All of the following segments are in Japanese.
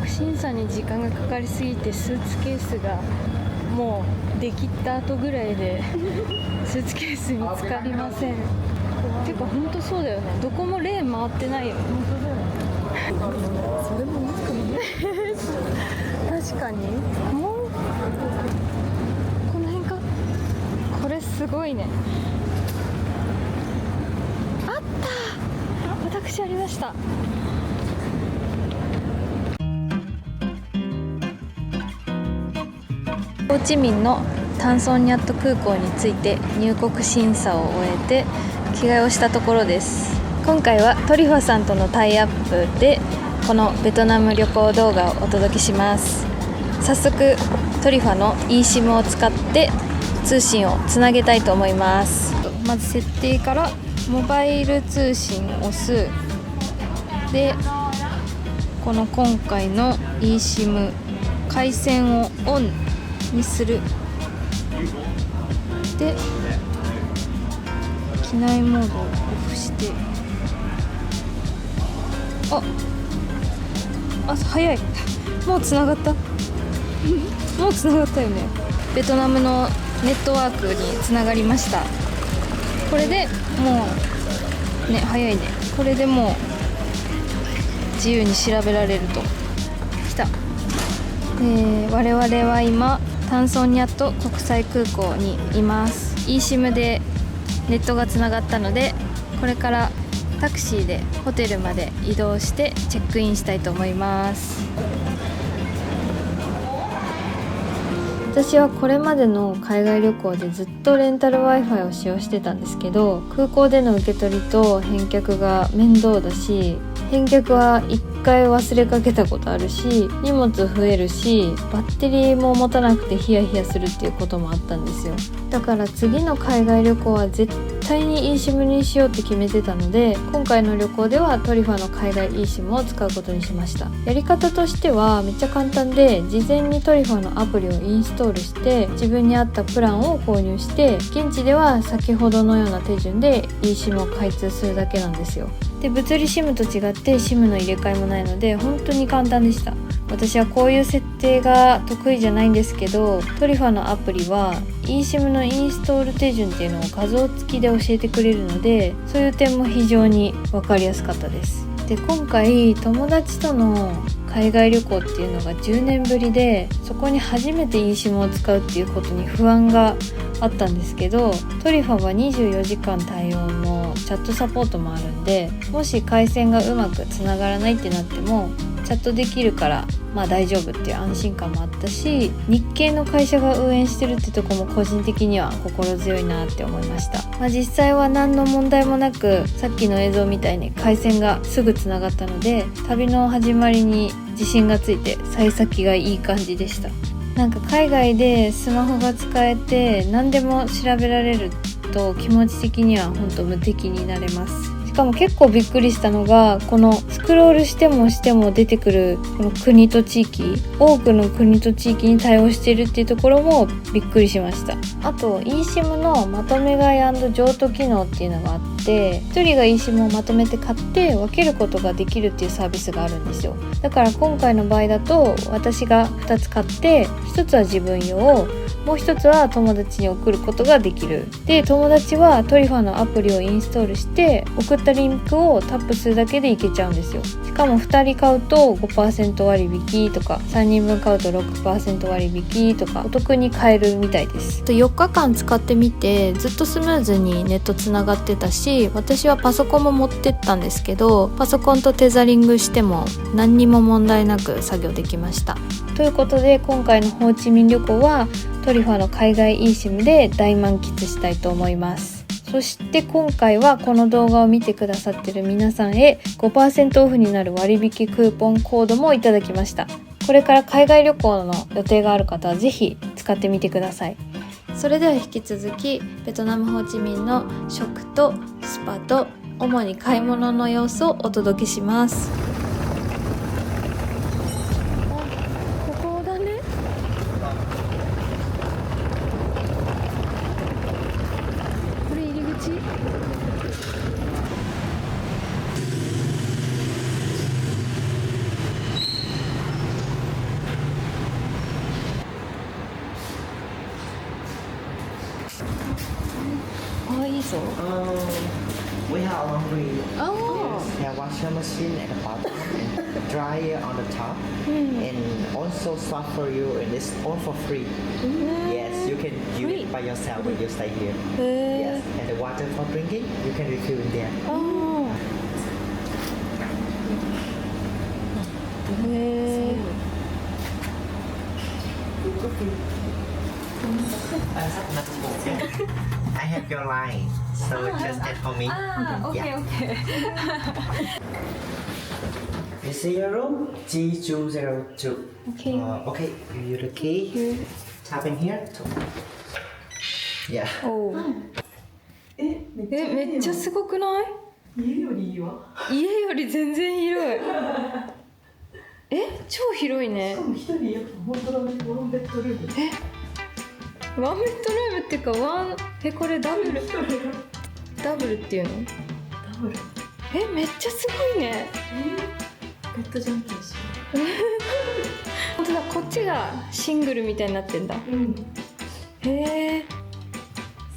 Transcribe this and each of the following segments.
審査に時間がかかりすぎて、スーツケースがもうできた後ぐらいでスーツケース見つかりません。てか本当そうだよね、どこもレーン回ってないよね。それも確かにもうこの辺か。これすごいね。あった、私ありました。ホーチミンのタンソンニャット空港に着いて入国審査を終えて着替えをしたところです。今回はトリファさんとのタイアップでこのベトナム旅行動画をお届けします。早速トリファの eSIM を使って通信をつなげたいと思います。まず設定からモバイル通信を押す。でこの今回の eSIM 回線をオンにする。で機内モードをオフして、早い。もうつながったもうつながったよね。ベトナムのネットワークにつながりました。これでもうね、早いね。これでもう自由に調べられると。来た。我々は今タンソンニャット国際空港にいます。 eSIM でネットがつながったので、これからタクシーでホテルまで移動してチェックインしたいと思います。私はこれまでの海外旅行でずっとレンタル Wi-Fi を使用してたんですけど、空港での受け取りと返却が面倒だし、返却は1回忘れかけたことあるし、荷物増えるし、バッテリーも持たなくてヒヤヒヤするっていうこともあったんですよ。だから次の海外旅行は絶対に eSIM にしようって決めてたので、今回の旅行ではトリファの海外 eSIM を使うことにしました。やり方としてはめっちゃ簡単で、事前にトリファのアプリをインストールして自分に合ったプランを購入して、現地では先ほどのような手順で eSIM を開通するだけなんですよ。で物理 SIM と違って SIM の入れ替えもないので本当に簡単でした。私はこういう設定が得意じゃないんですけど、トリファのアプリは eSIM のインストール手順っていうのを画像付きで教えてくれるので、そういう点も非常に分かりやすかったです。で今回友達との海外旅行っていうのが10年ぶりで、そこに初めて eSIM を使うっていうことに不安があったんですけど、トリファは24時間対応のチャットサポートもあるんで、もし回線がうまくつながらないってなってもチャットできるから大丈夫っていう安心感もあったし、日系の会社が運営してるってとこも個人的には心強いなって思いました。実際は何の問題もなく、さっきの映像みたいに回線がすぐつながったので、旅の始まりに自信がついて幸先がいい感じでした。なんか海外でスマホが使えて何でも調べられると気持ち的には本当無敵になれます。しかも結構びっくりしたのが、このスクロールしても出てくるこの国と地域、多くの国と地域に対応しているっていうところもびっくりしました。あと eSIM のまとめ買い&譲渡機能っていうのがあって、1人が eSIM をまとめて買って分けることができるっていうサービスがあるんですよ。だから今回の場合だと私が2つ買って、1つは自分用、もう1つは友達に送ることができる。で友達はトリファのアプリをインストールして送ったリンクをタップするだけでいけちゃうんですよ。しかも2人買うと 5% 割引とか、3人分買うと 6% 割引とかお得に買えるみたいです。4日間使ってみてずっとスムーズにネットつながってたし、私はパソコンも持ってったんですけど、パソコンとテザリングしても何にも問題なく作業できました。ということで今回のホーチミン旅行はトリファの海外 eSIM で大満喫したいと思います。そして今回はこの動画を見てくださってる皆さんへ 5% オフになる割引クーポンコードもいただきました。これから海外旅行の予定がある方はぜひ使ってみてください。それでは引き続きベトナムホーチミンの食とスパと主に買い物の様子をお届けします。ここだね。これ入り口？ laundry. Oh. Yeah, washer machine at the bottom and dryer on the top. And also swap for you, and it's all for free. Yes, you can use it by yourself when you stay here. Yes, and the water for drinking, you can refill in there. へえ。I have your line, so just add for me. Yeah. You see your room? G202. Okay. Okay, give you the key. Tap in here. Yeah. おう。めっちゃすごくない？家よりいいわ。家より全然広い。超広いね。しかも一人やっぱ本当だね、ワンベッドルーム。ワンベッドルームっていうかこれダブルっていうの？ダブル。めっちゃすごいね。ベッドじゃんけんしよ本当だ、こっちがシングルみたいになってんだ。う。うん。へえ、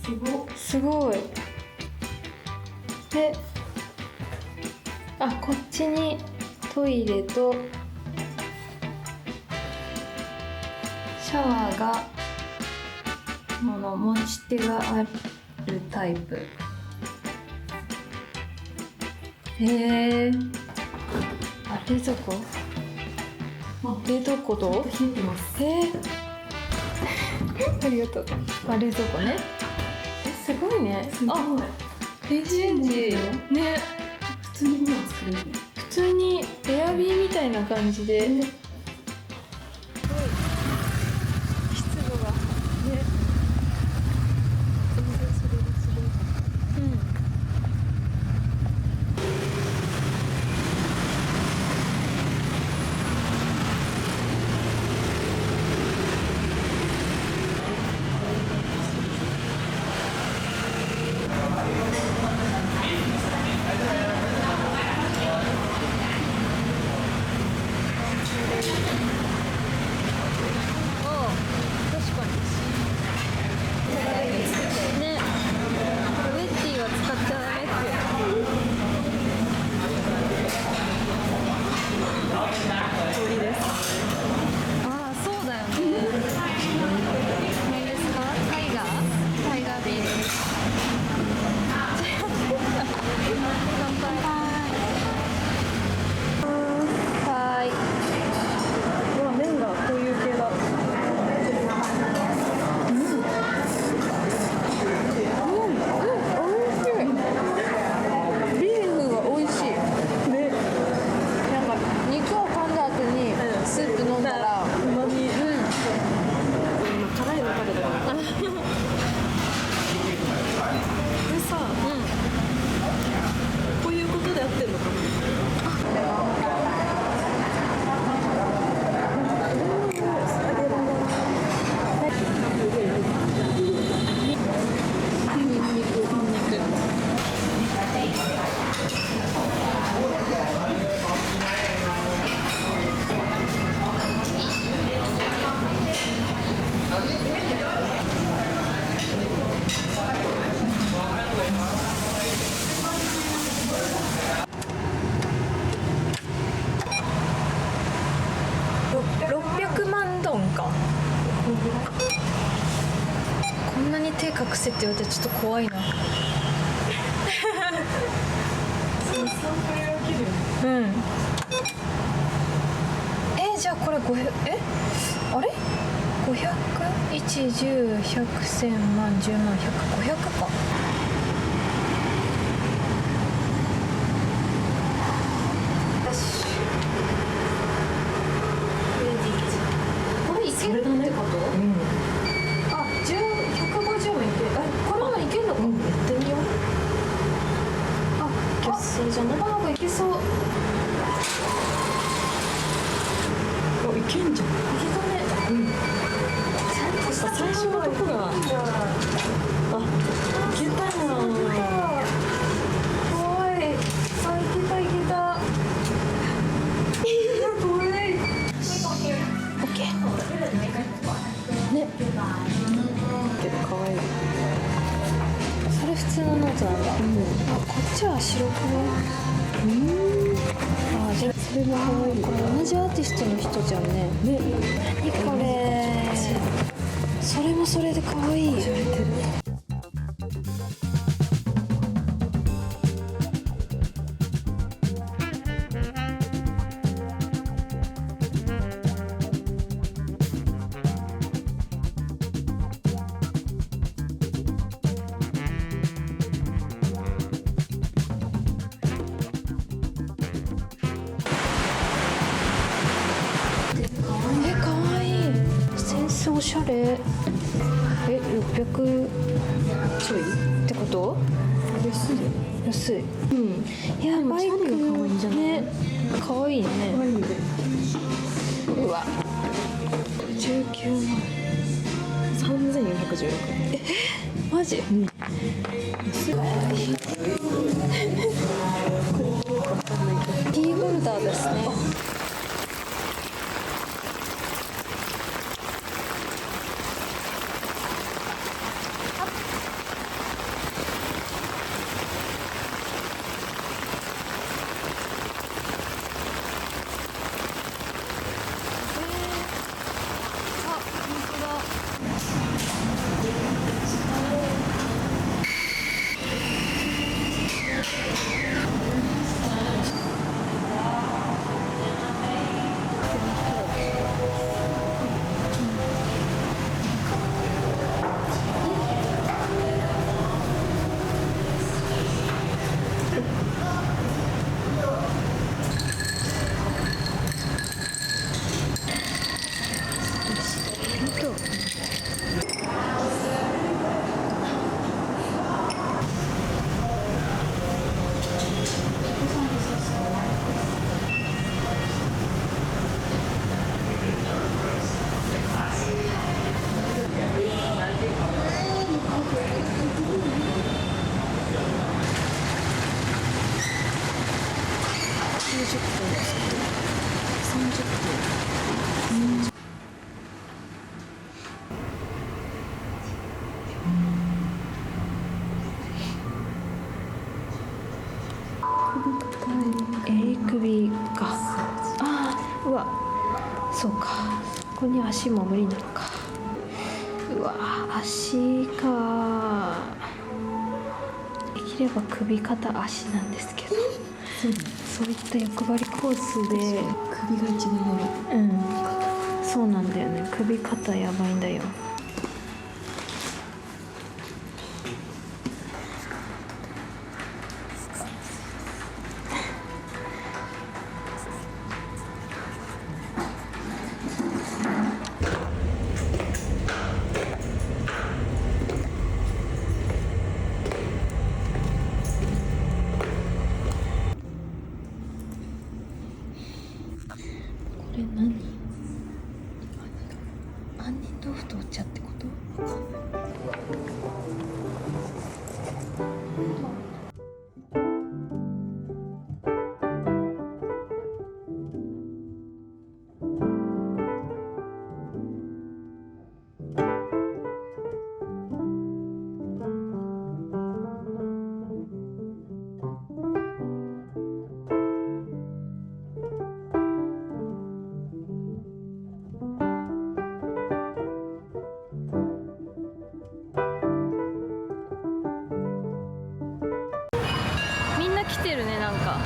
すごっ。すごい。こっちにトイレとシャワーが持ち手があるタイプ。へえ。冷蔵庫？冷凍庫と？冷えてます。ありがとう。冷蔵庫ね。すごいね。すごい。電子レンジね。普通にご飯作れるね。普通にエアビーみたいな感じで。湿度がね。全然それがすごい。こんなに手隠せって言われてちょっと怖いな。じゃあこれ500あれ500、1、10、100、1000万、10万、100、500か。これいけるってこと？150もいける。これはいけるのか？やってみよう。いけそうじゃない？なんかいけそう。いけんじゃん。いけたね。ちゃんとした最初のとこが。いけたやん。怖い。いけたいけた。怖い。オッケー。ね。けど可愛い。それ普通のノートなんだ。こっちちは白黒。あ、でもそれも可愛い。これ同じアーティストの人じゃんね。ね。何これ。それもそれで可愛い。可愛い。センスおしゃれ。600ちょいってこと？安い。安い。うん。いや、バイクが可愛いじゃない？ね。可愛いね。可愛いね。うわ。19万。3416円。マジ？うん。安い。キーホルダーですね。襟首か。ああ、うわ、そうか。ここに足も無理なのか。うわ、足か。できれば首肩足なんですけど、そういった欲張りコースで首が一番やばい。うん、そうなんだよね。首肩やばいんだよ。これ何？杏仁豆腐とお茶ってこと？みんな来てるね、なんか。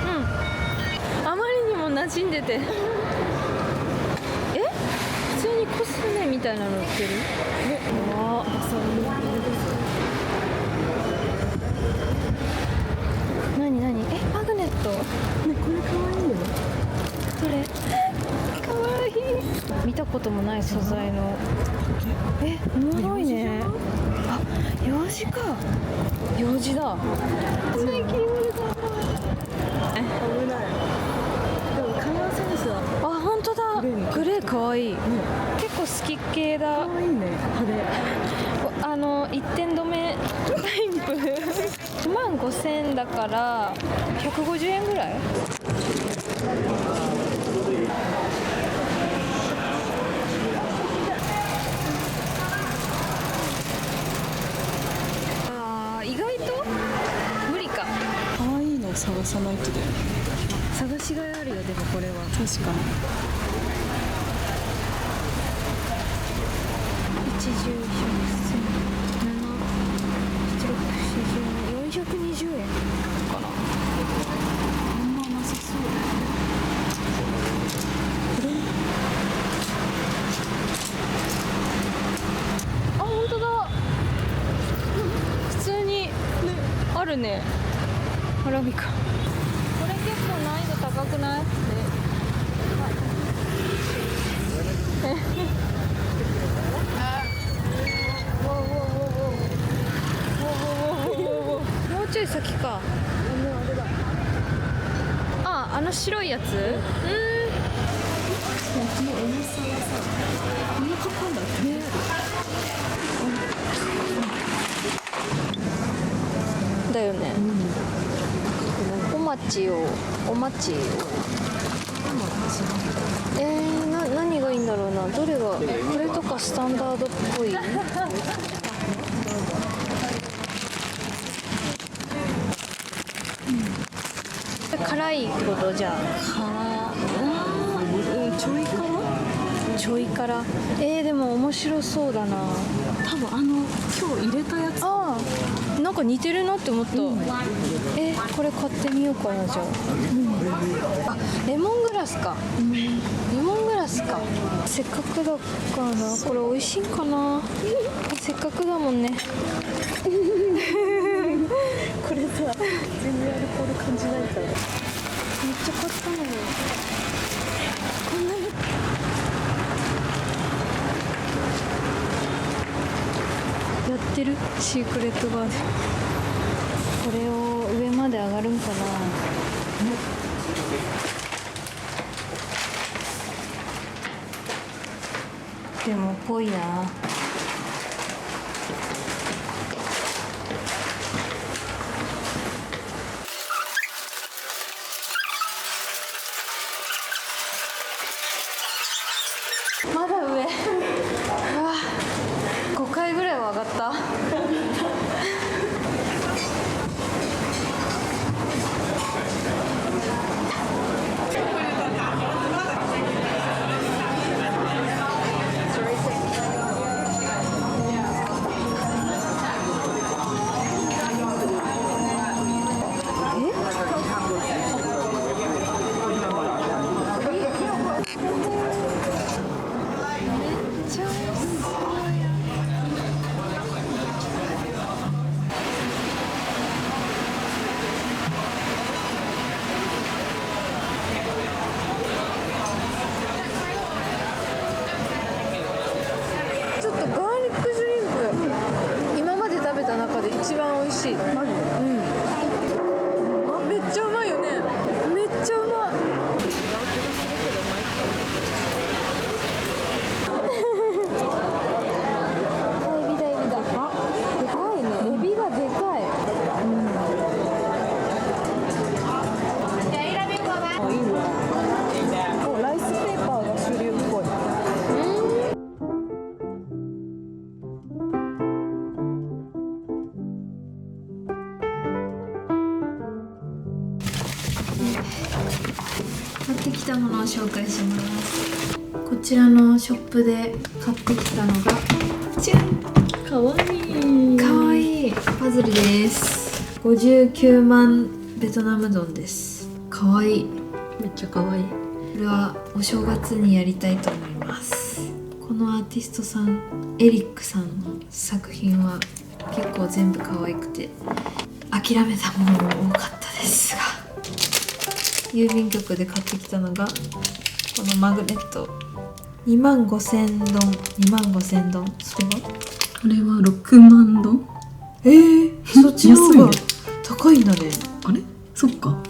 うん。あまりにも馴染んでて。普通にコスメみたいなの売ってる？ああ、なになに？マグネット？ね、これ可愛いよ。どれ？かわいい。見たこともない素材の。おもろいね。あ、用紙か。用紙だ。最近俺だ。危ない。でもカラーセンスはあ、本当だ。グレーかわいい。結構好き系だ。可愛いね。派手。一点止めタイプ。15,000円だから150円ぐらい。意外とを探さないとだよね。探しがいあるよ。でもこれは確かに。一重小7、7、420円かな。あんまなさそう。あ、本当だ。普通にあるね。アラビカ。これ結構難易度高くない？もうちょい先か。あ、あの白いやつ？この重さはさ、この測んだってね。だよね。お待ちを。何がいいんだろうな。どれが、これとかスタンダードっぽい。辛いことじゃあ。ちょい辛？ちょい辛。でも面白そうだな。多分今日入れたやつ。ああ、なんか似てるなって思った。これ買ってみようかな、じゃあ。あ、レモングラスか。レモングラスか。せっかくだからな。これ美味しいんかな。せっかくだもんね。これさ、全然アルコール感じないから。めっちゃ買ったのよ。こんなに。やってるシークレットガーデン。これを上まで上がるんかな。でもぽいな。まだ上。うわ、5回ぐらいは上がった。ちょっとガーリックシュリンプ、今まで食べた中で一番美味しい。マジで？めっちゃうまいよね。めっちゃうまい。エビだ。でかいね。エビがでかい。ライスペーパーが主流っぽい。買ってきたものを紹介します。こちらのショップで買ってきたのがじゃん、かわいい。かわいいパズルです。59万ベトナムドンです。かわいい。めっちゃかわいい。これはお正月にやりたいと思います。このアーティストさん、エリックさんの作品は結構全部可愛くて諦めたものも多かったですが、郵便局で買ってきたのがこのマグネット。25,000ドン。25,000ドン。それはこれは6万ドン。そっちの方が安いね。高いんだね。あれ？そっか。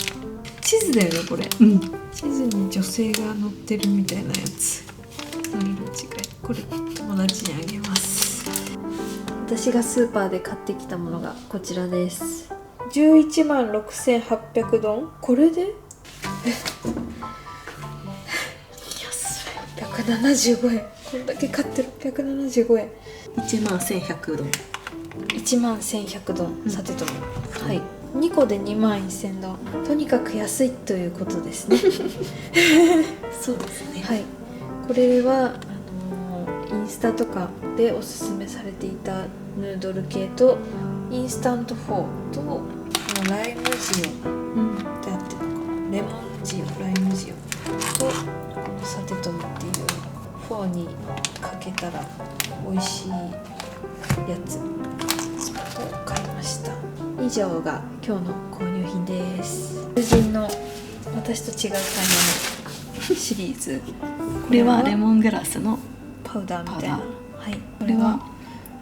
地図だよねこれ。うん。地図に女性が乗ってるみたいなやつ。何の違い？これ友達にあげます。私がスーパーで買ってきたものがこちらです。116,800ドン。これで安い。175円。こんだけ買って675円。11100ドン。11,100ドン、さてとも、はい、2個で21,000ドン、とにかく安いということですね。そうですね。はい、これはインスタとかでおすすめされていたヌードル系とインスタントフォーとこのライム塩ってあってるのかな、レモン塩、ライム塩とこのサテトムっていうフォーにかけたら美味しいやつを買いました。以上が今日の購入品です。友人の私と違う買い物シリーズ、これはレモングラスのパウダーみたいな。はい、これは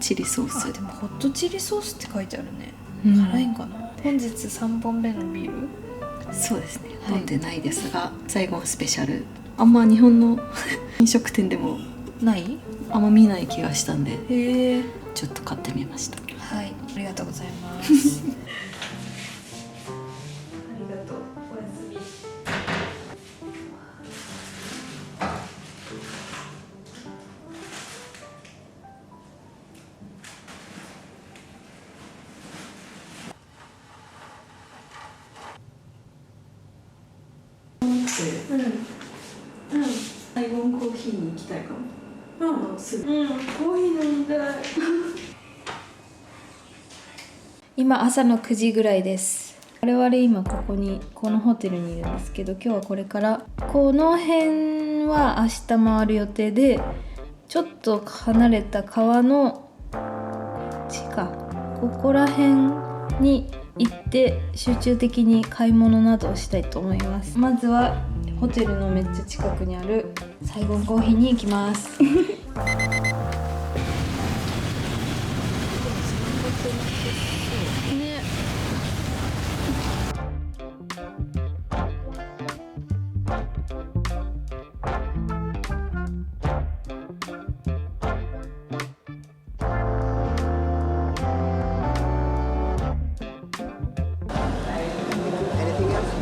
チリソース。あ、でもホットチリソースって書いてあるね。うん辛いんかな。本日3本目のビール。そうですね、はい飲んでないですが、最後のスペシャル、あんま日本の飲食店でもない？あんま見ない気がしたんで、へえ。ちょっと買ってみました。はい、ありがとうございます。ありがとう。おやすみ。サイゴンコーヒーに行きたいかも。すぐ。コーヒー飲みたい。今朝の9時ぐらいです。我々今このホテルにいるんですけど、今日はこれからこの辺は明日回る予定で、ちょっと離れた川の地下ここら辺に行って集中的に買い物などをしたいと思います。まずはホテルのめっちゃ近くにあるサイゴンコーヒーに行きます。ね。Anything else?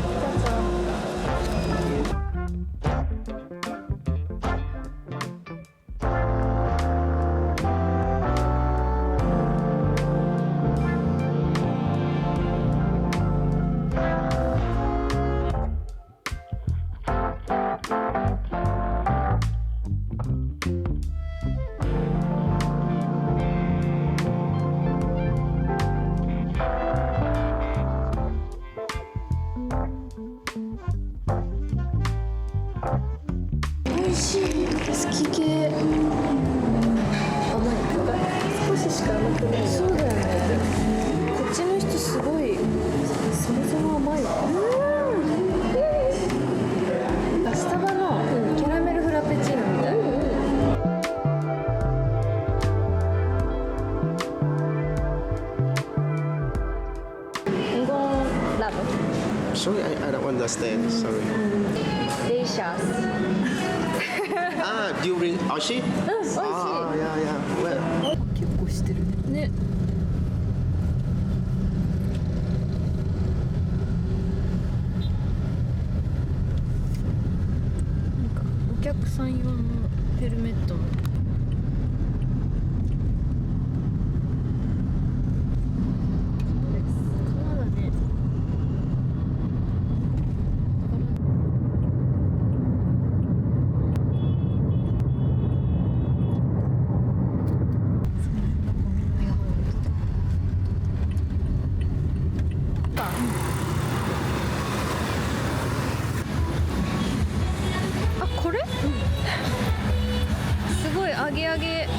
Sorry, I don't understand. Sorry. Delicious. During Oshi? Ah, yeah, yeah. Well, 結構してるね。ね。なんかお客さん用のヘルメットも。川だね。あ、これ？すごい揚げ揚げ。す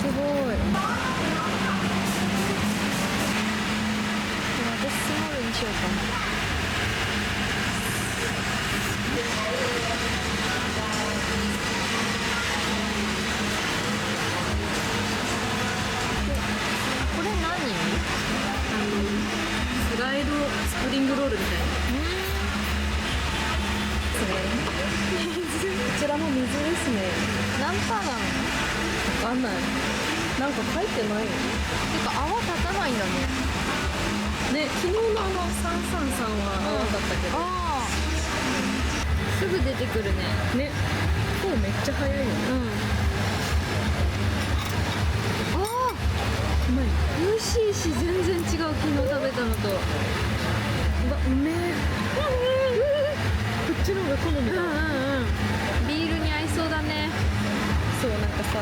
ごい。私スモールにしようかな。これ何？フライドスプリングロールみたいな。こちらも水ですね。何パーなの？わかんない。なんか書いてないよ。てか泡立たないんだね。ね、昨日の333は合わなかったけど、ああすぐ出てくるね。ね、今日めっちゃ早いよね。ああうまい。美味しいし全然違う、昨日食べたのと。うわ、うめえ。こっちの方が好みだ。ビールに合いそうだね。そう、なんかさ、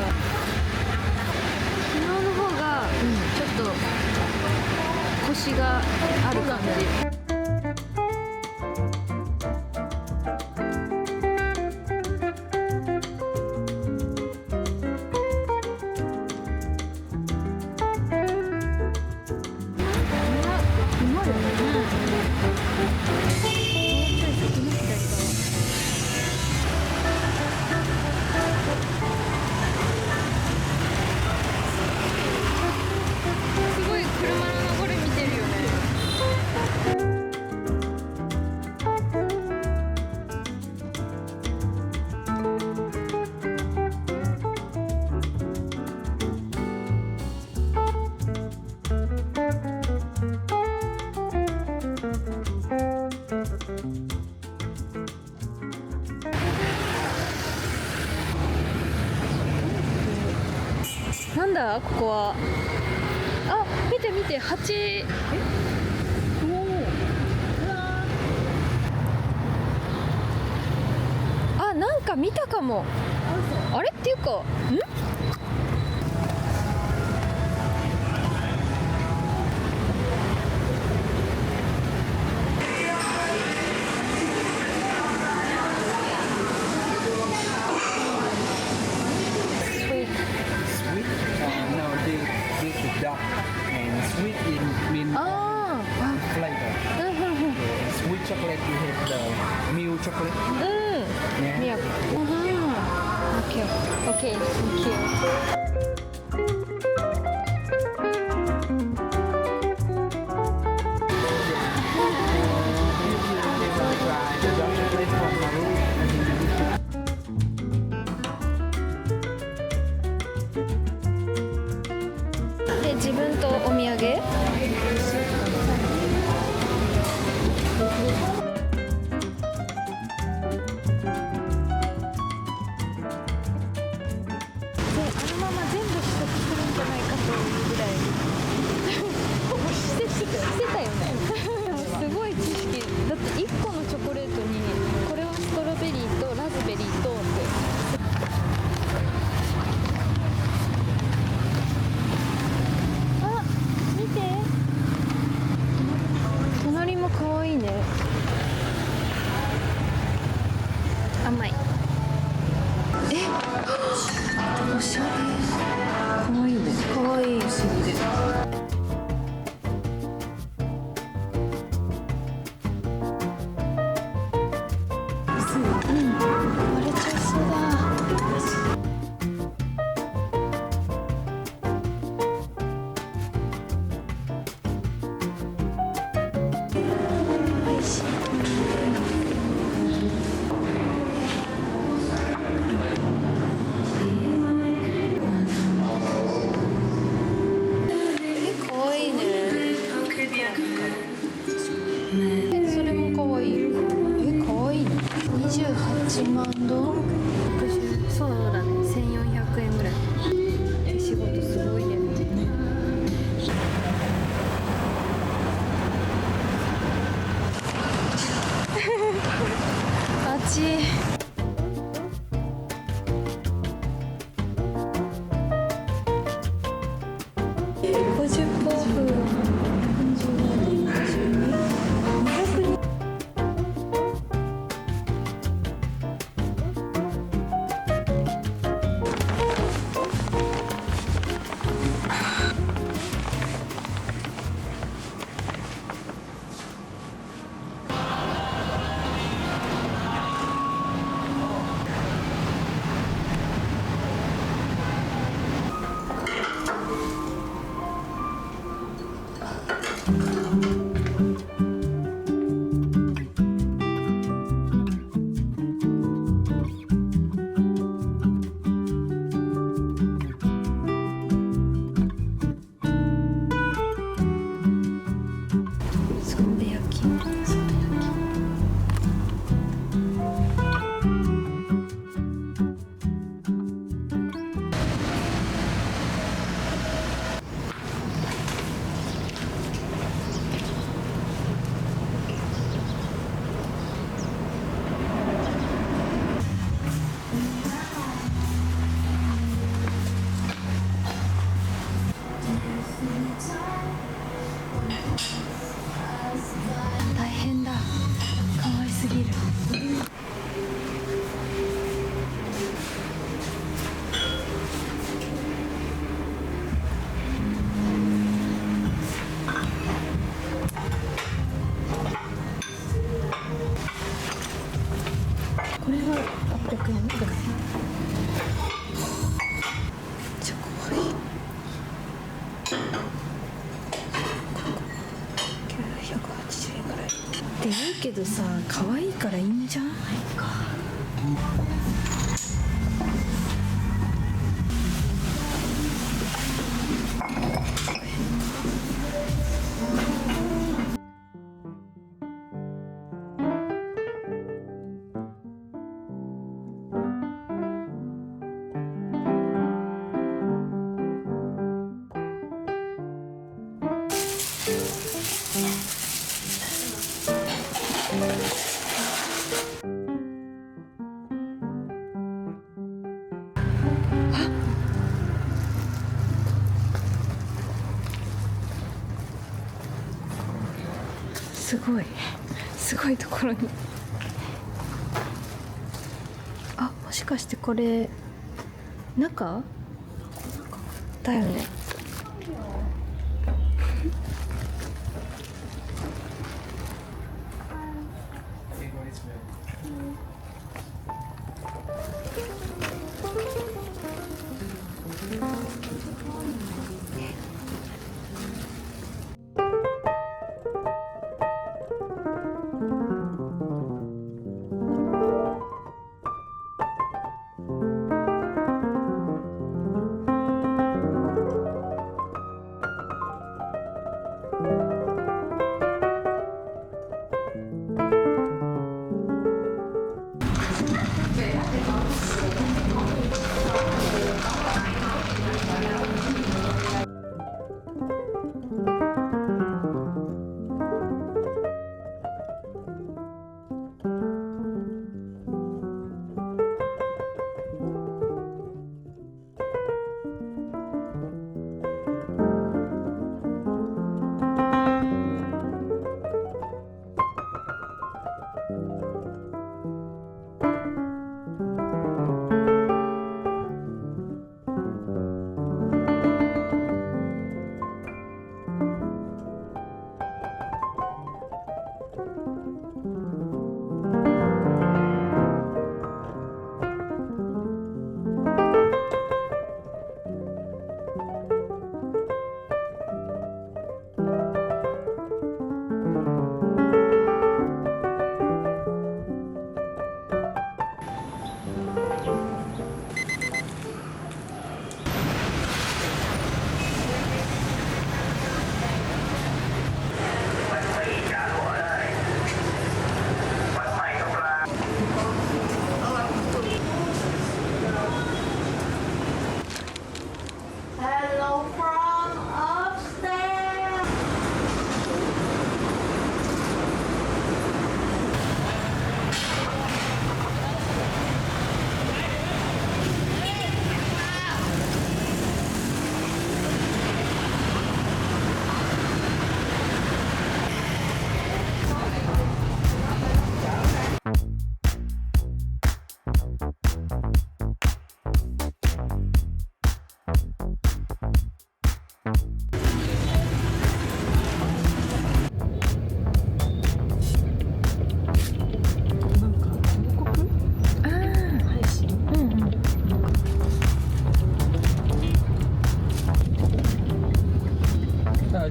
昨日の方がちょっとコシがある感じ。すごい車の流れ見てるよね。なんだここは。あ、見て見て、蜂。あ、なんか見たかも。あれっていうか、Sweet? No, this is dark. And sweet mean あ flavor. あ、Sweet chocolate, you have the milk chocolate. ミ Yeah. ヤコ。オッケー、オッケー、Thank you。Try the dark chocolate from Maru. で、自分とお土産。で、あのまま全部試食するんじゃないかというぐらい。してたよね。すごい知識。だって1個のチョコレートに、これはストロベリーとラズベリーとって。あ、見て。隣も可愛いね。甘い。おしゃれ。可愛いね。可愛い。不思議で。割れちゃいそうだ。美味しい。可愛いね。それも可愛い。可愛いね。28万ドル。そうだね。1400円ぐらい。手仕事すごいね。あっち。50%オフ。これが800円ぐらい。チョコフィ980円ぐらい。でいいけどさ、可愛いからいいんじゃないか。すごいところに。あ、もしかしてこれ中だよね。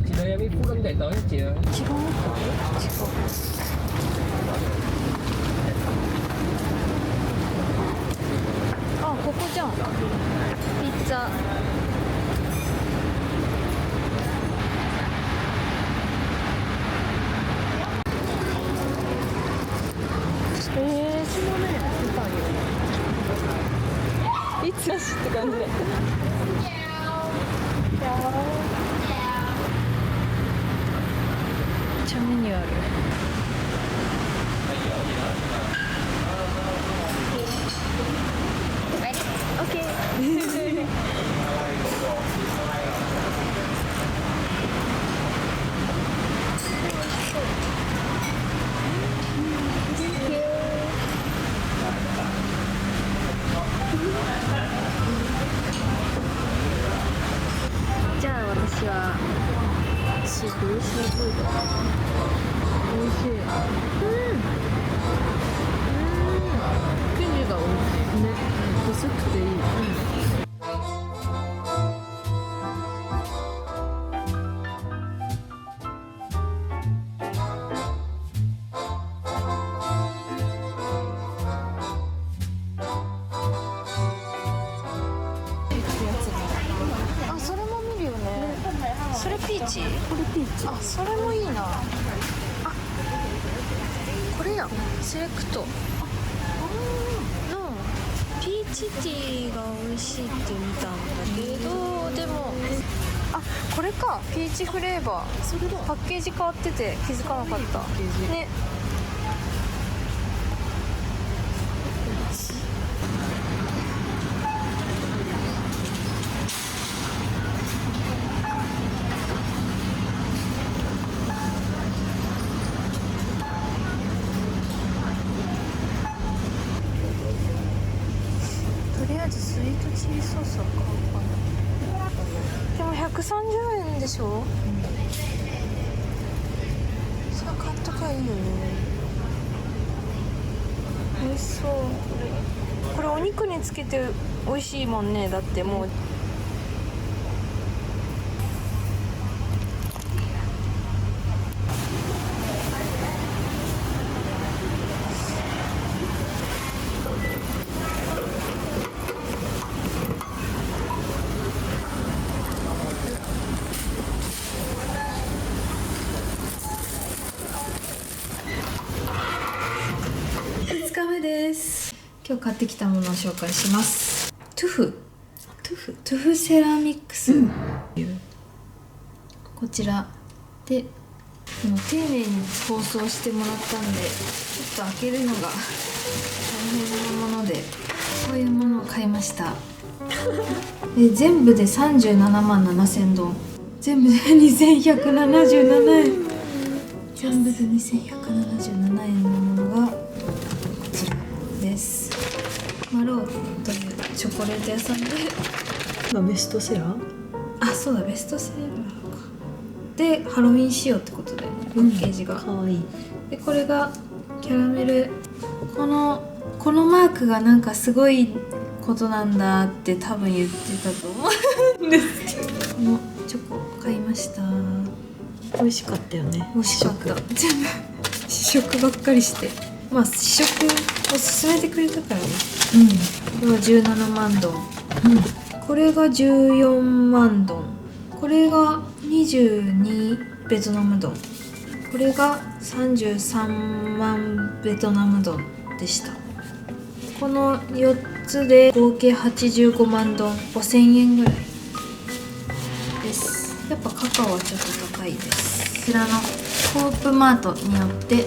Chị đợi em ít phút em chạy tới chị ơi. À, ここじゃん。ピッツァ。下ね、見たんよ。いつだしって感じで。めっちゃメニューある。オッケー。じゃあ私はシーフード。美味しい。チ？これピーチ。あ、それもいいな。あ、これやん、セレクトのピーチティーが美味しいって見たんだけど、でもあ、これか、ピーチフレーバー。それだ。パッケージ変わってて気づかなかったね。とりあえずスイートチリソースは買おうかな。でも130円でしょ、それ買っときゃいいよね。美味しそう。これお肉につけて美味しいもんね。だってもう2日目です。今日買ってきたものを紹介します。トゥフセラミックス、こちらでもう丁寧に包装してもらったんで、ちょっと開けるのが大変なもので、こういうものを買いました全部で37万7000ドン、全部で2177円、全部で2177円のものがこちらです。マローというチョコレート屋さんで、ベストセラー？あ、そうだ、ベストセラーか。で、ハロウィン仕様ってことだよね、パッケージが。かわいい。で、これがキャラメル。このマークがなんかすごいことなんだって多分言ってたと思うんですけど、このチョコ買いました。美味しかったよね。美味しかった。全部試食ばっかりして、まあ試食を勧めてくれたからね。これは17万ドン、これが14万ドン、これが22ベトナムドン、これが33万ベトナムドンでした。この4つで合計85万ドン、5000円ぐらいです。やっぱカカオはちょっと高いです。こちらのコープマートによって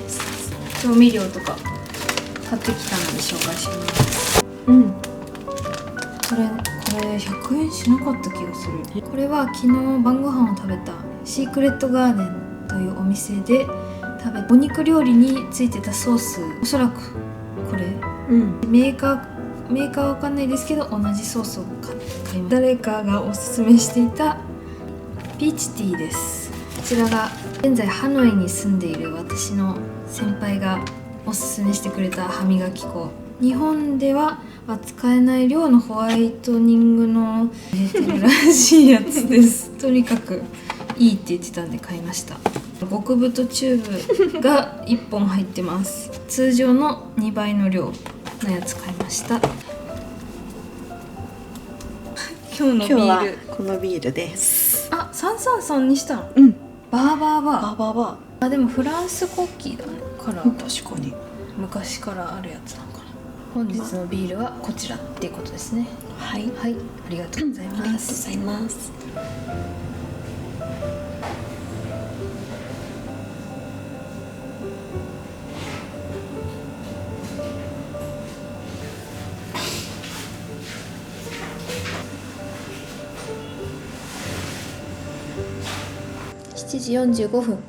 調味料とか買ってきたので紹介します。これ100円しなかった気がする。これは昨日晩ご飯を食べたシークレットガーデンというお店で食べたお肉料理についてたソース、おそらくこれ、メーカーはわかんないですけど同じソースを買いました。誰かがおすすめしていたピーチティーです。こちらが現在ハノイに住んでいる私の先輩がおすすめしてくれた歯磨き粉。日本では扱えない量のホワイトニングの入れてるらしいやつですとにかくいいって言ってたんで買いました。極太チューブが1本入ってます。通常の2倍の量のやつ買いました。今日のビール、このビールです。あ、333にしたの。バーバー。あ、でもフランス国旗だね。カラー、確かに昔からあるやつなのかな。本日のビールはこちらっていうことですね。はい、はい、ありがとうございます。ありがとうございます。7時45分。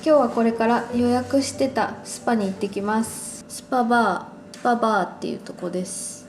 今日はこれから予約してたスパに行ってきます。スパバーっていうとこです。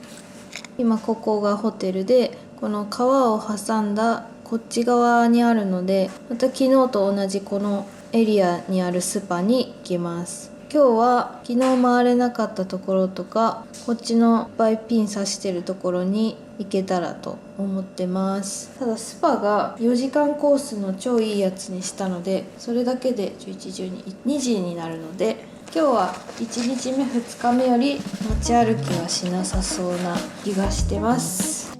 今ここがホテルで、この川を挟んだこっち側にあるので、また昨日と同じこのエリアにあるスパに行きます。今日は昨日回れなかったところとか、こっちのいっぱいピン刺してるところに行けたらと思ってます。ただスパが4時間コースの超いいやつにしたので、それだけで11、12、2時になるので、今日は1日目2日目より持ち歩きはしなさそうな気がしてます。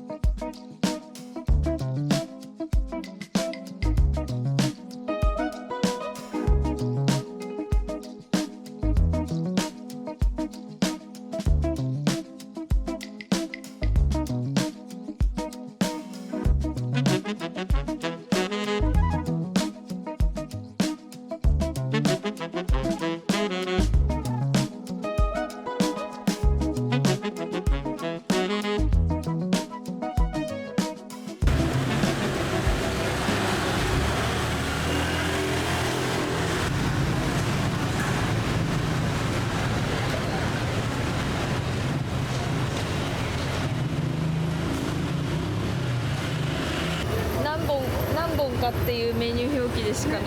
本かっていうメニュー表記でしかない。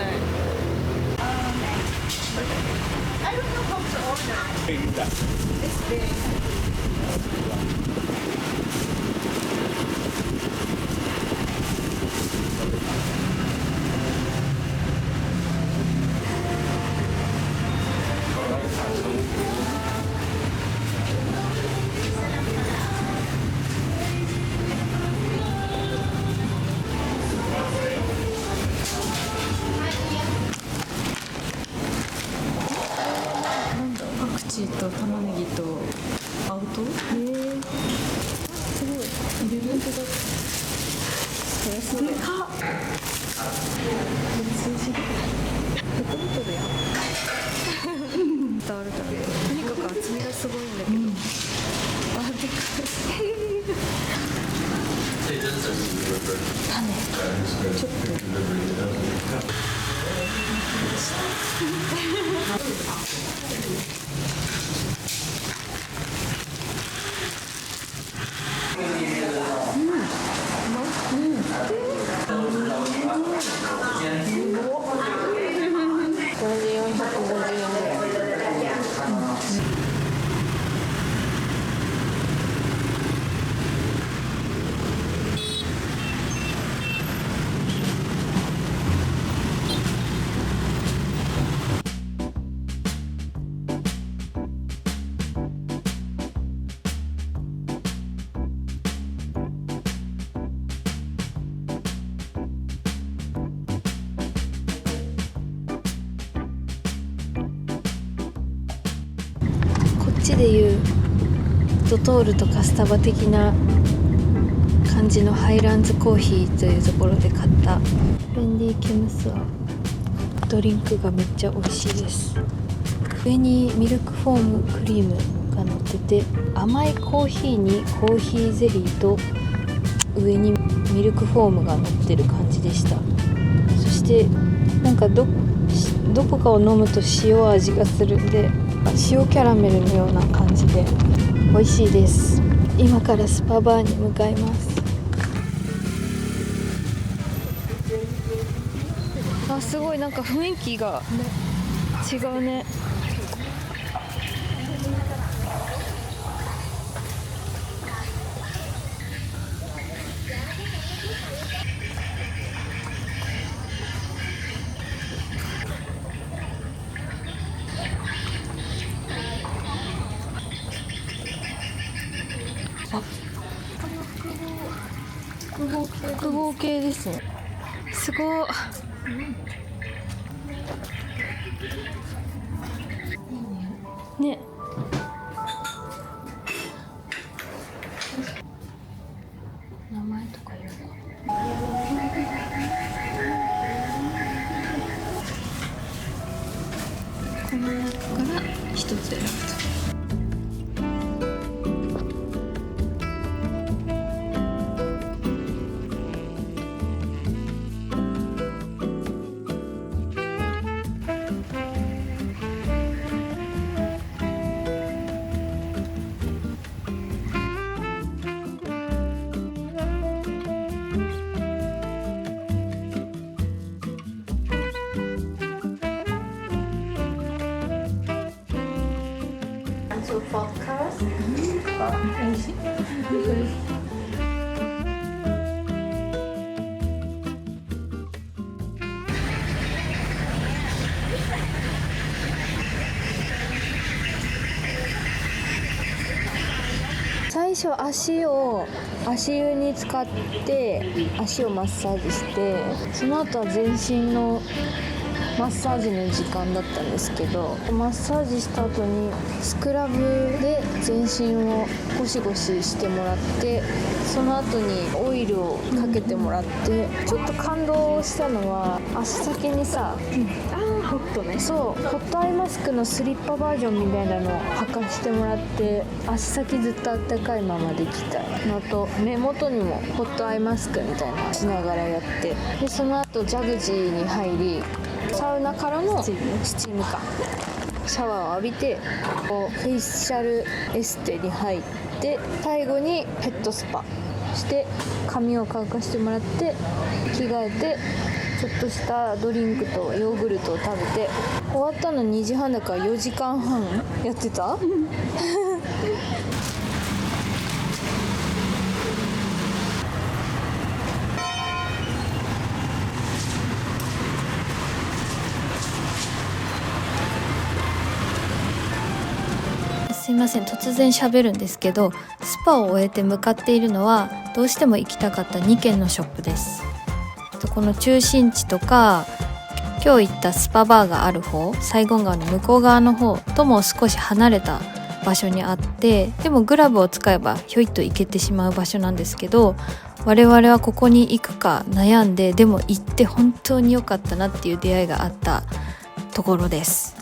パクチーと玉ねぎと青唐。すごい。入れる。そりゃそうだよ。数字で。ペットボトルや。伝わるため。とにかく厚みがすごいんだけど。あ、でかい。種。ちょっと。これで450円ぐらい。こっちでいうドトールとかスタバ的な感じのハイランズコーヒーというところで買ったフレンディキムスはドリンクがめっちゃ美味しいです。上にミルクフォームクリームが乗ってて、甘いコーヒーにコーヒーゼリーと上にミルクフォームが乗ってる感じでした。そしてなんかどこかを飲むと塩味がするんで、塩キャラメルのような感じで美味しいです。今からスパバーに向かいます。あ、すごいなんか雰囲気が違うね。複合系ですね。すごい。ね。名前とか言うの。この中から一つ選ぶと。最初足湯に使って足をマッサージして、その後は全身のマッサージの時間だったんですけど、マッサージした後にスクラブで全身をゴシゴシしてもらって、その後にオイルをかけてもらって、ちょっと感動したのは足先にさ、ホットね、そうホットアイマスクのスリッパバージョンみたいなのを履かしてもらって、足先ずっとあったかいままできたのと、目元にもホットアイマスクみたいなしながらやって、でその後ジャグジーに入り、サウナからのスチームかシャワーを浴びて、こうフェイシャルエステに入って、最後にペットスパして髪を乾かしてもらって着替えてちょっとしたドリンクとヨーグルトを食べて、終わったの2時半だから4時間半やってたすいません、突然喋るんですけど、スパを終えて向かっているのはどうしても行きたかった2軒のショップです。この中心地とか今日行ったスパバーがある方、サイゴン川の向こう側の方とも少し離れた場所にあって、でもグラブを使えばひょいっと行けてしまう場所なんですけど、我々はここに行くか悩んで、でも行って本当に良かったなっていう出会いがあったところです。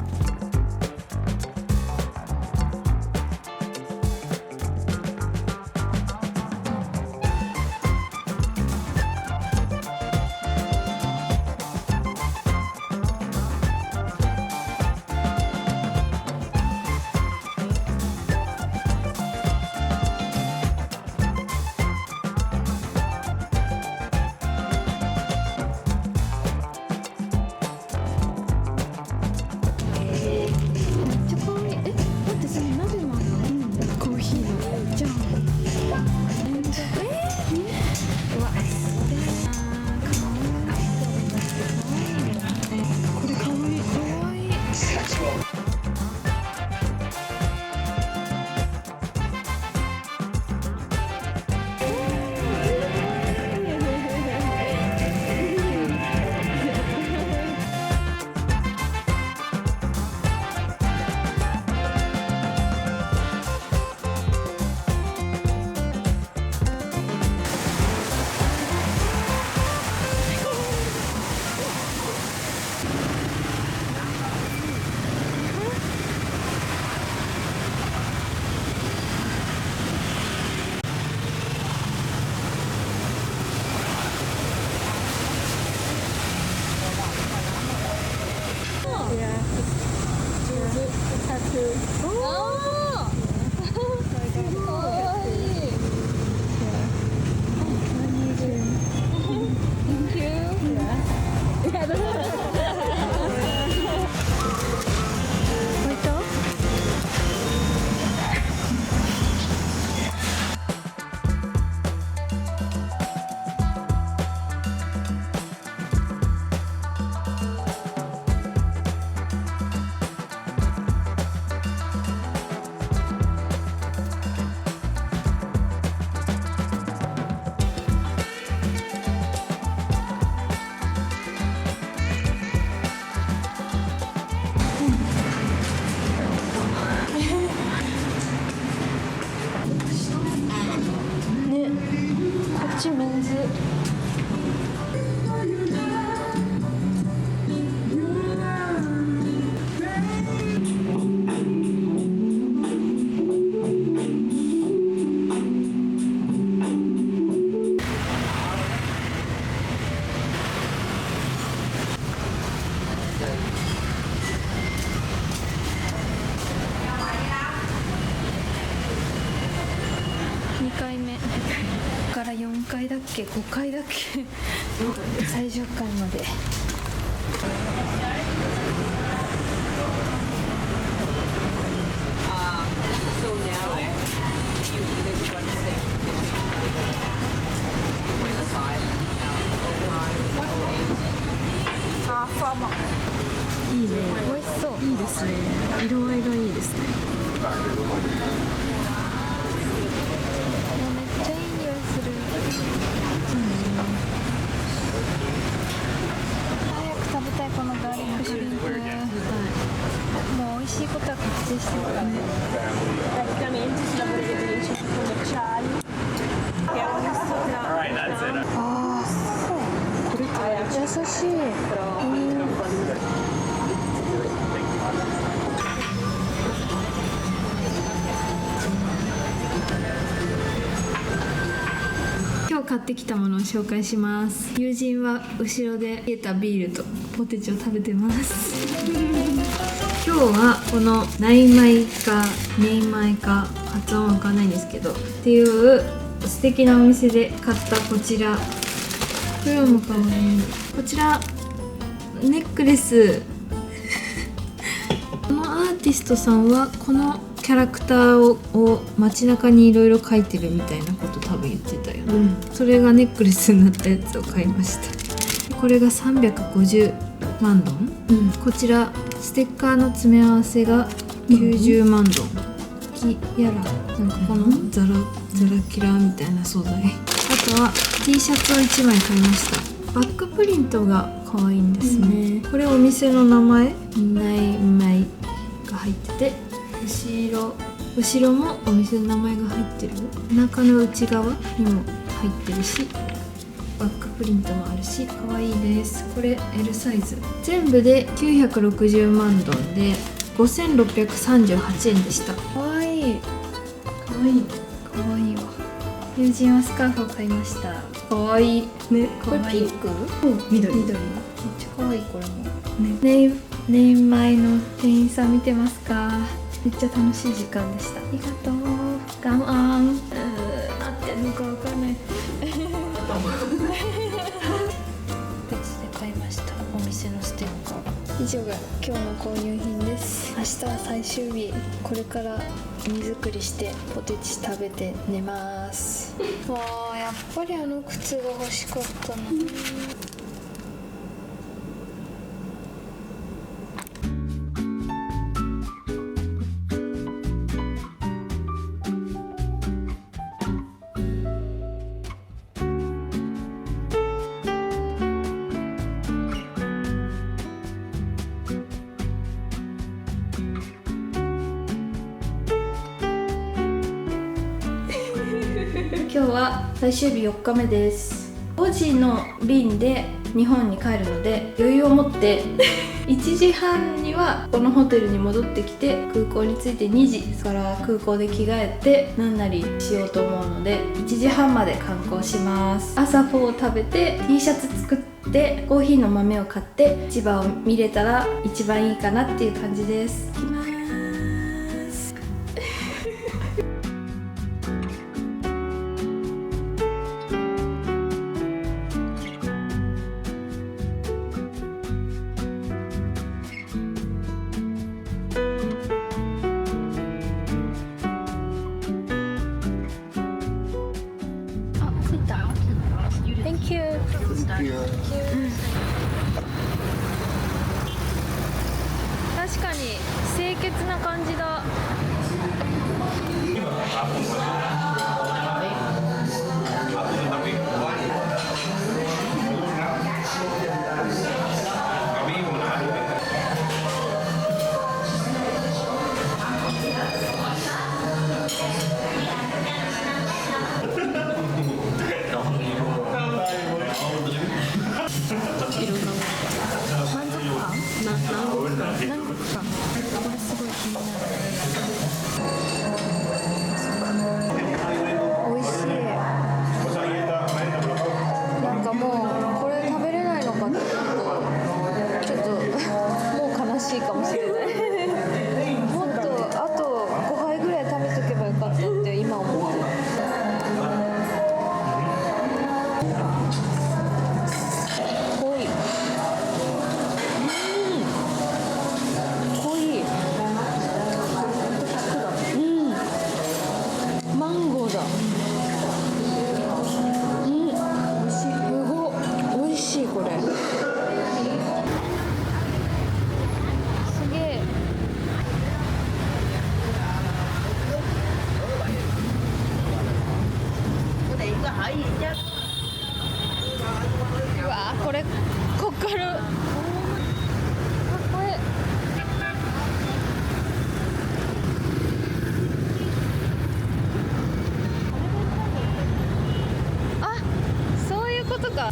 ちメンズ。2回目から4階だっけ5階だっけ最上階まで。いいね、美味しそう。いいですね、色合いがいいですね。めっちゃいい匂いする。早く食べたいこのガーリックシュリンプ。もう美味しいことは確定してるからね。ああ、そう。これ優しい。今日買ってきたものを紹介します。友人は後ろで冷えたビールとポテチを食べてます今日はこのナイマイかネイマイか発音わかんないんですけどっていう素敵なお店で買ったこちら、黒も可愛い。こちらネックレスこのアーティストさんはこのキャラクターを街中にいろいろ描いてるみたいなこと多分言ってたよね、それがネックレスになったやつを買いました。これが350万ドン、こちらステッカーの詰め合わせが90万ドン、やらなんかこのザラキラーみたいな素材、あとは T シャツを1枚買いました。バックプリントが可愛いんですね、これお店の名前ないまいが入ってて、後ろもお店の名前が入ってる、お腹の内側にも入ってるし、バックプリントもあるし可愛いです。これ L サイズ、全部で960万ドンで5638円でした。可愛い可愛い可愛いわ。友人はスカーフを買いました。可愛いね。可愛い。これピンク、緑。めっちゃ可愛い。これもね。ネイマイの店員さん見てますか？めっちゃ楽しい時間でした。ありがとう。ガンアン。なってんのかわかんない。別で買いました。お店のステッカー。以上が今日の購入品です。明日は最終日。これから荷造りしてポテチ食べて寝ます。わあ、やっぱりあの靴が欲しかったな。今日は最終日4日目です。5時の便で日本に帰るので余裕を持って1時半にはこのホテルに戻ってきて、空港に着いて2時から空港で着替えて何なりしようと思うので1時半まで観光します。朝フォーを食べて T シャツ作ってコーヒーの豆を買って市場を見れたら一番いいかなっていう感じです。行きます。Thank you. 確かに清潔な感じだ。かもしれないもっとあと5杯ぐらい食べとけばよかったって今思ってる。濃い、濃い、マンゴーだ。すごい美味しい。これうわー、これこっからこれあ、そういうことか。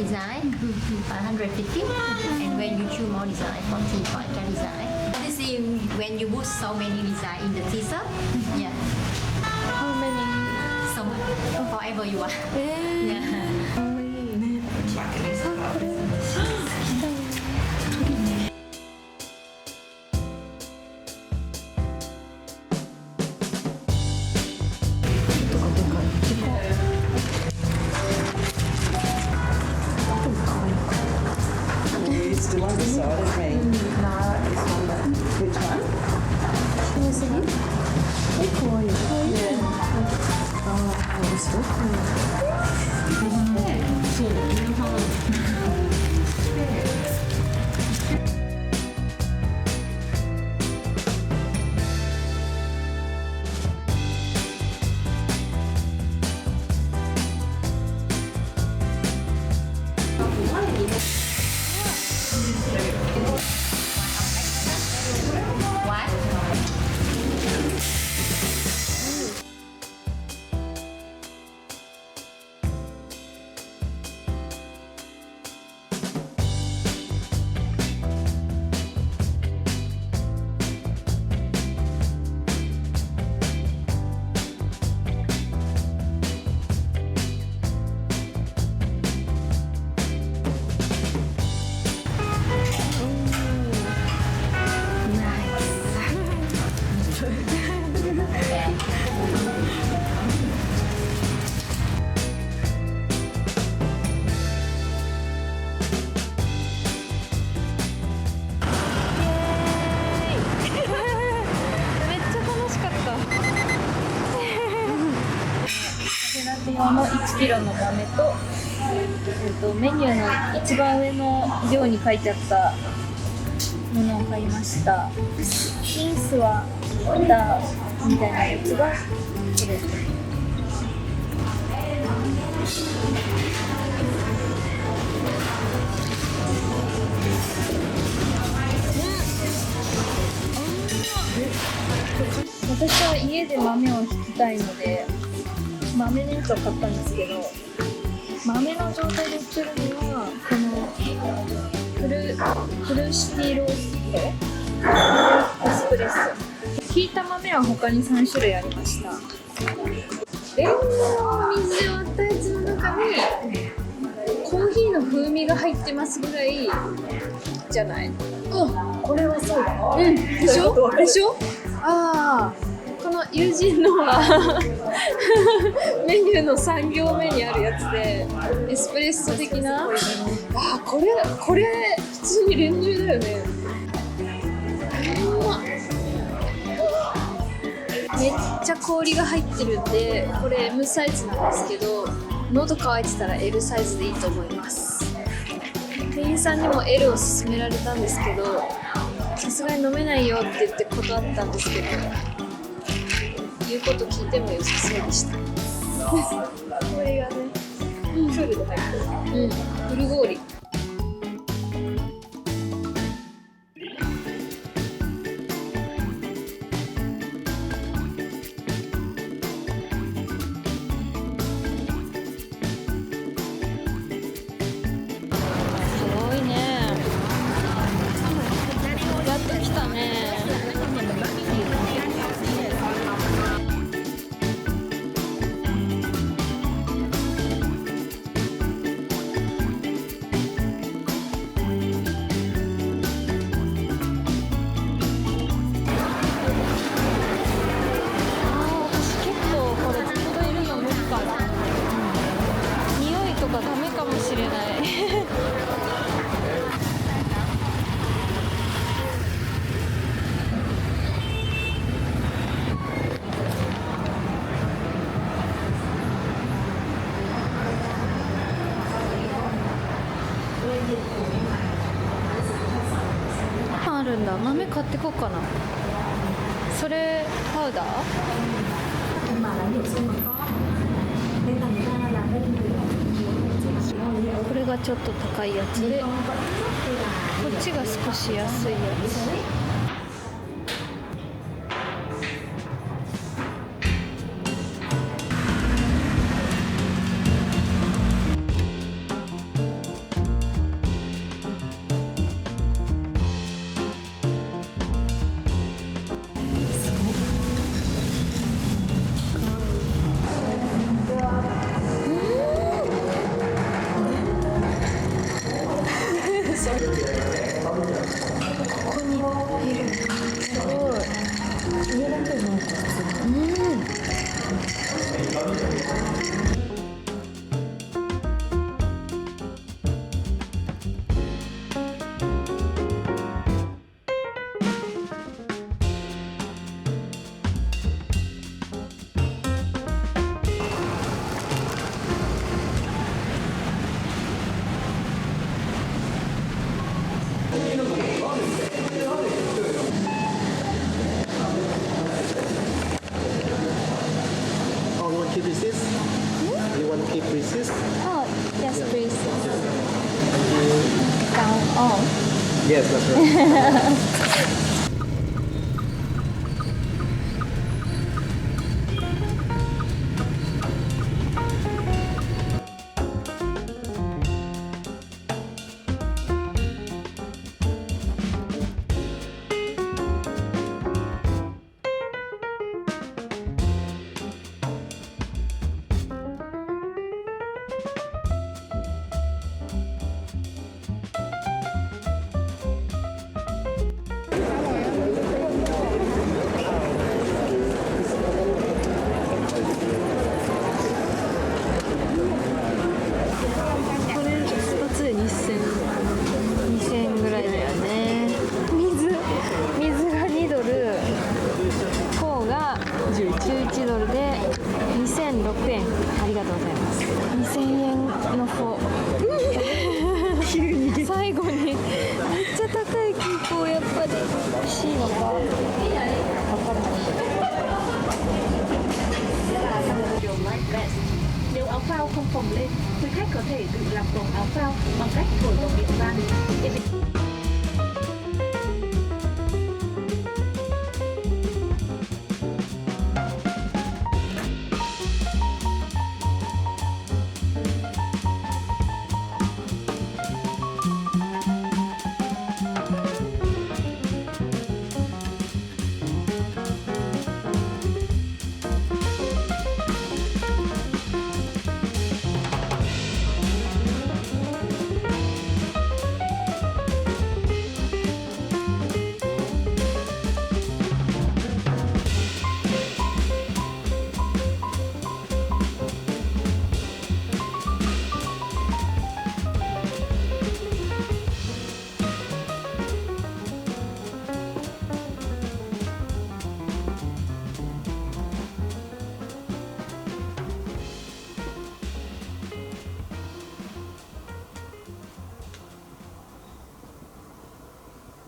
design, 150. And when you choose more design, 40 for each design. You see when you put so many design in the teaser, yeah, How many? so much, however you want. Yeah. 用の1キロの豆と、メニューの一番上の量に書いてあったものを買いました。ピンスはバターみたいなやつがこれ。私は家で豆をひきたいので豆のやつを買ったんですけど、豆の状態で売ってるのはこのフルシティローストエスプレッソ。ひいた豆は他に3種類ありました。レモン水を割ったやつの中にコーヒーの風味が入ってますぐらいじゃない？これはそうだな。うん、でしょ？でしょ？ああ、この友人のはメニューの3行目にあるやつでエスプレッソ的な。あ、これ普通に練乳だよね。めっちゃ氷が入ってるんで、これ M サイズなんですけど、喉乾いてたら L サイズでいいと思います。店員さんにも L を勧められたんですけど、さすがに飲めないよって言って断ったんですけど、言うこと聞いても良さそうでした。これがね、フルで入ってる。うん、フル氷。あるんだ。豆買ってこうかな。それパウダー？これがちょっと高いやつで、こっちが少し安いやつ。Oh, you want to keep resist? You want to keep resist? Oh, yes, please. Down on. Yes, that's right.11ドルで2006円。ありがとうございます。2000円のフォー最後にめっちゃ高い空港やっぱり欲しいのか分からない。 Nếu áo phao không phồng lên, quý khách có thể tự làm phồng áo phao bằng cách thổi bồng điện van.